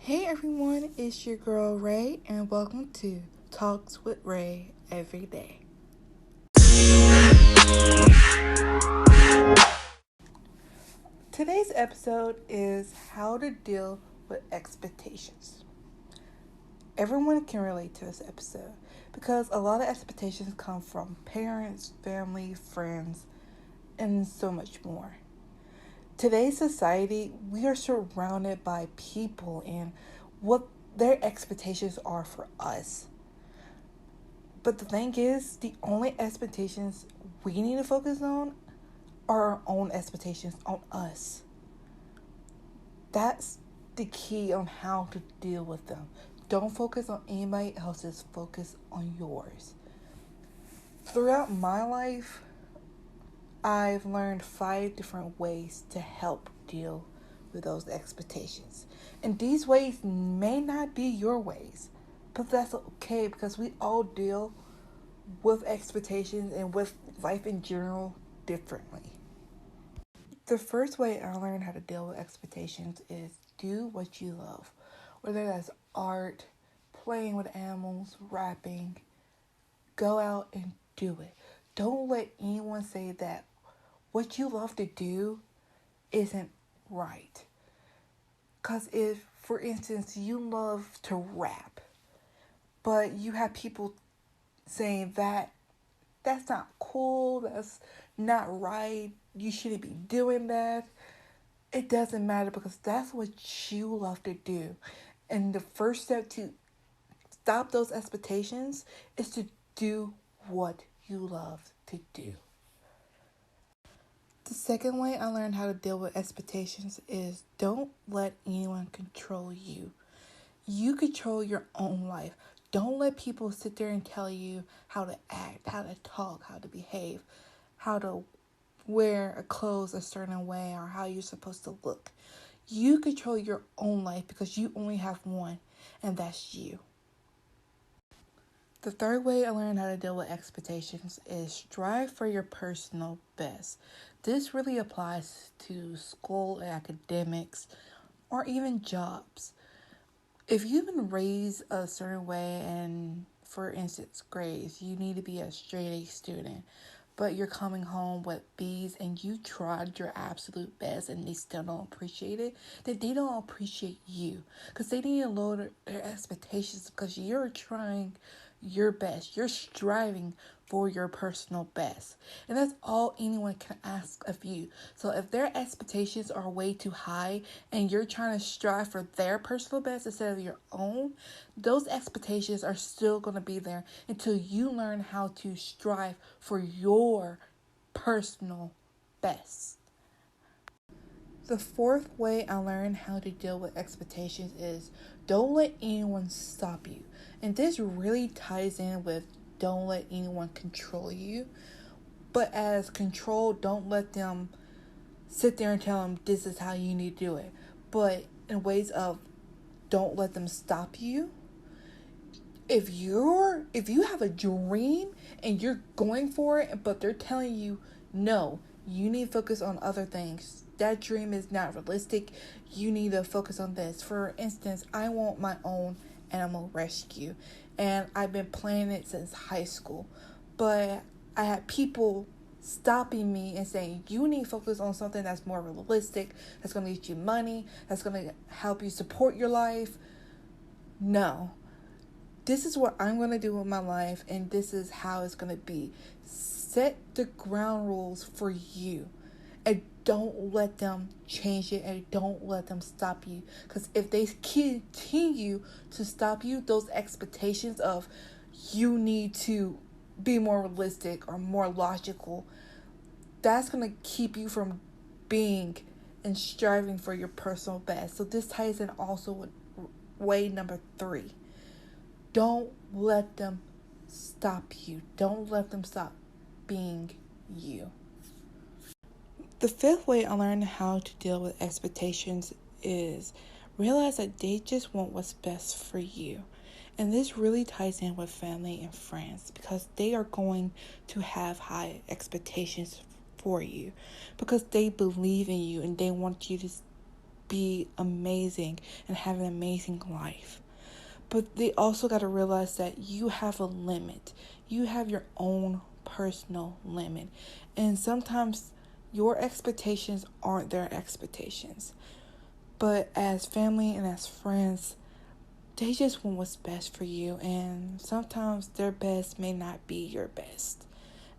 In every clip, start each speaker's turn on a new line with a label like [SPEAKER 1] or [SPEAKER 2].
[SPEAKER 1] Hey everyone, it's your girl Ray, and welcome to Talks with Ray every day. Today's episode is how to deal with expectations. Everyone can relate to this episode because a lot of expectations come from parents, family, friends, and so much more. Today's society, we are surrounded by people and what their expectations are for us. But the thing is, the only expectations we need to focus on are our own expectations on us. That's the key on how to deal with them. Don't focus on anybody else's, focus on yours. Throughout my life, I've learned 5 different ways to help deal with those expectations. And these ways may not be your ways, but that's okay because we all deal with expectations and with life in general differently. The first way I learned how to deal with expectations is do what you love. Whether that's art, playing with animals, rapping, go out and do it. Don't let anyone say that what you love to do isn't right. Because if, for instance, you love to rap, but you have people saying that that's not cool, that's not right, you shouldn't be doing that, it doesn't matter because that's what you love to do. And the first step to stop those expectations is to do what you love to do. The second way I learned how to deal with expectations is don't let anyone control you. You control your own life. Don't let people sit there and tell you how to act, how to talk, how to behave, how to wear a clothes a certain way, or how you're supposed to look. You control your own life because you only have one, and that's you. The third way I learned how to deal with expectations is strive for your personal best. This really applies to school, academics, or even jobs. If you've been raised a certain way and, for instance, grades, you need to be a straight A student, but you're coming home with B's and you tried your absolute best and they still don't appreciate it, then they don't appreciate you because they need to lower their expectations because you're trying your best. You're striving for your personal best. And that's all anyone can ask of you. So if their expectations are way too high and you're trying to strive for their personal best instead of your own, those expectations are still going to be there until you learn how to strive for your personal best. The fourth way I learned how to deal with expectations is don't let anyone stop you. And this really ties in with don't let anyone control you. But as control, don't let them sit there and tell them this is how you need to do it. But in ways of don't let them stop you. If you have a dream and you're going for it, but they're telling you no, you need to focus on other things. That dream is not realistic. You need to focus on this. For instance, I want my own animal rescue, and I've been planning it since high school. But I had people stopping me and saying, you need to focus on something that's more realistic, that's going to get you money, that's going to help you support your life. No. This is what I'm going to do with my life, and this is how it's going to be. Set the ground rules for you, and don't let them change it, and don't let them stop you. Because if they continue to stop you, those expectations of you need to be more realistic or more logical, that's going to keep you from being and striving for your personal best. So this ties in also with way number 3. Don't let them stop you. Don't let them stop being you. The fifth way I learned how to deal with expectations is realize that they just want what's best for you. And this really ties in with family and friends because they are going to have high expectations for you because they believe in you and they want you to be amazing and have an amazing life. But they also got to realize that you have a limit. You have your own personal limit. And sometimes your expectations aren't their expectations. But as family and as friends, they just want what's best for you. And sometimes their best may not be your best.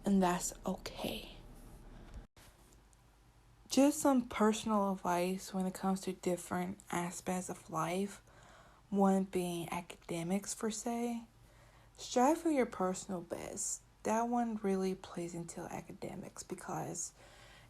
[SPEAKER 1] And that's okay. Just some personal advice when it comes to different aspects of life. One being academics, per se. Strive for your personal best. That one really plays into academics because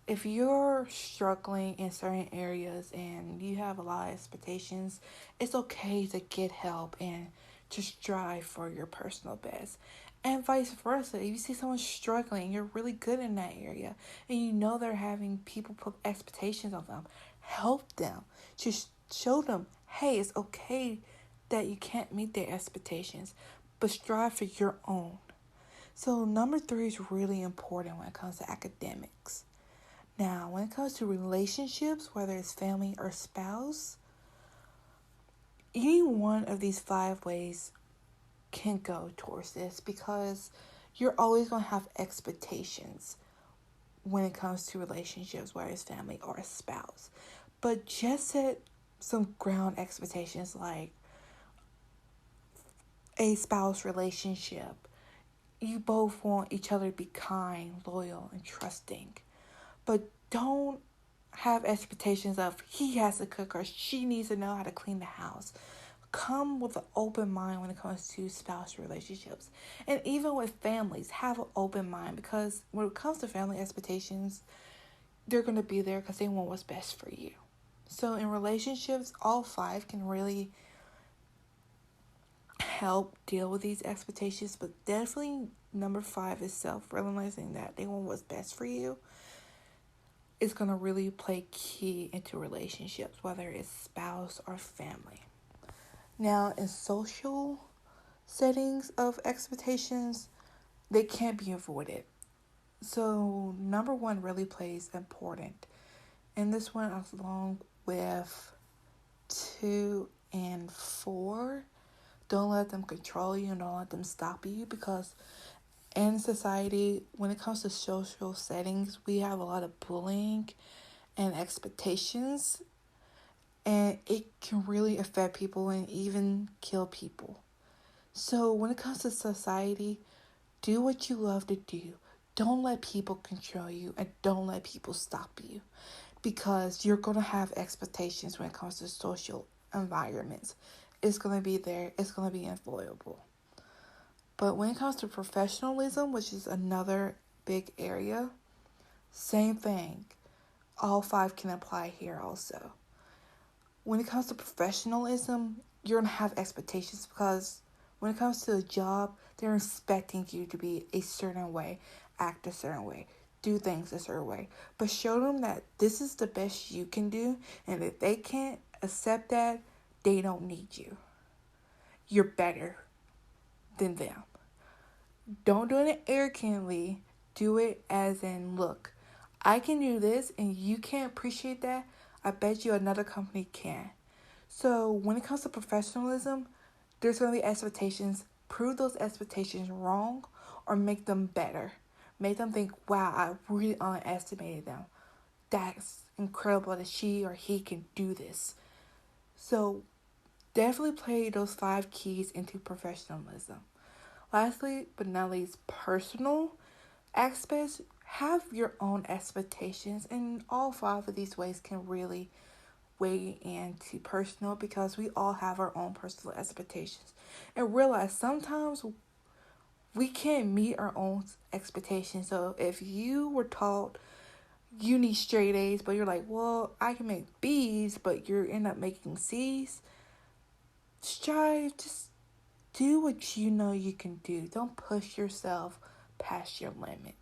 [SPEAKER 1] if you're struggling in certain areas and you have a lot of expectations, it's okay to get help and to strive for your personal best. And vice versa. If you see someone struggling, you're really good in that area, and you know they're having people put expectations on them, help them. Just show them, hey, it's okay that you can't meet their expectations, but strive for your own. So number 3 is really important when it comes to academics. Now, when it comes to relationships, whether it's family or spouse, any one of these 5 ways can go towards this because you're always going to have expectations when it comes to relationships, whether it's family or a spouse. But just set some ground expectations like a spouse relationship. You both want each other to be kind, loyal, and trusting. But don't have expectations of he has to cook or she needs to know how to clean the house. Come with an open mind when it comes to spouse relationships. And even with families, have an open mind because when it comes to family expectations, they're going to be there because they want what's best for you. So in relationships, all 5 can really help deal with these expectations, but definitely number 5 is realizing that they want what's best for you. Is going to really play key into relationships, whether it's spouse or family. Now, in social settings of expectations, they can't be avoided. So, number 1 really plays important. And this one, along with 2 and 4, don't let them control you and don't let them stop you because in society, when it comes to social settings, we have a lot of bullying and expectations, and it can really affect people and even kill people. So when it comes to society, do what you love to do. Don't let people control you and don't let people stop you because you're going to have expectations when it comes to social environments. It's going to be there. It's going to be unavoidable. But when it comes to professionalism, which is another big area, same thing. All 5 can apply here also. When it comes to professionalism, you're going to have expectations because when it comes to a job, they're expecting you to be a certain way, act a certain way, do things a certain way. But show them that this is the best you can do, and if they can't accept that, they don't need you. You're better than them. Don't do it arrogantly. Do it as in, look, I can do this and you can't appreciate that. I bet you another company can. So when it comes to professionalism, there's going to be expectations. Prove those expectations wrong or make them better. Make them think, wow, I really underestimated them. That's incredible that she or he can do this. So definitely play those 5 keys into professionalism. Lastly, but not least, personal aspects. Have your own expectations, and all 5 of these ways can really weigh into personal because we all have our own personal expectations. And realize sometimes we can't meet our own expectations. So if you were taught you need straight A's, but you're like, well, I can make B's, but you end up making C's, strive, just do what you know you can do. Don't push yourself past your limit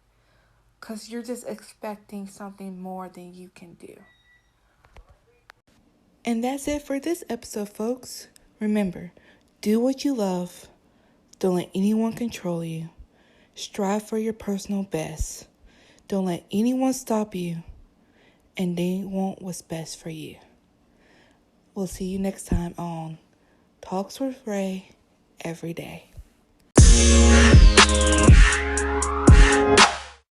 [SPEAKER 1] because you're just expecting something more than you can do. And that's it for this episode, folks. Remember, do what you love. Don't let anyone control you. Strive for your personal best. Don't let anyone stop you. And they want what's best for you. We'll see you next time on Talks with Ray every day.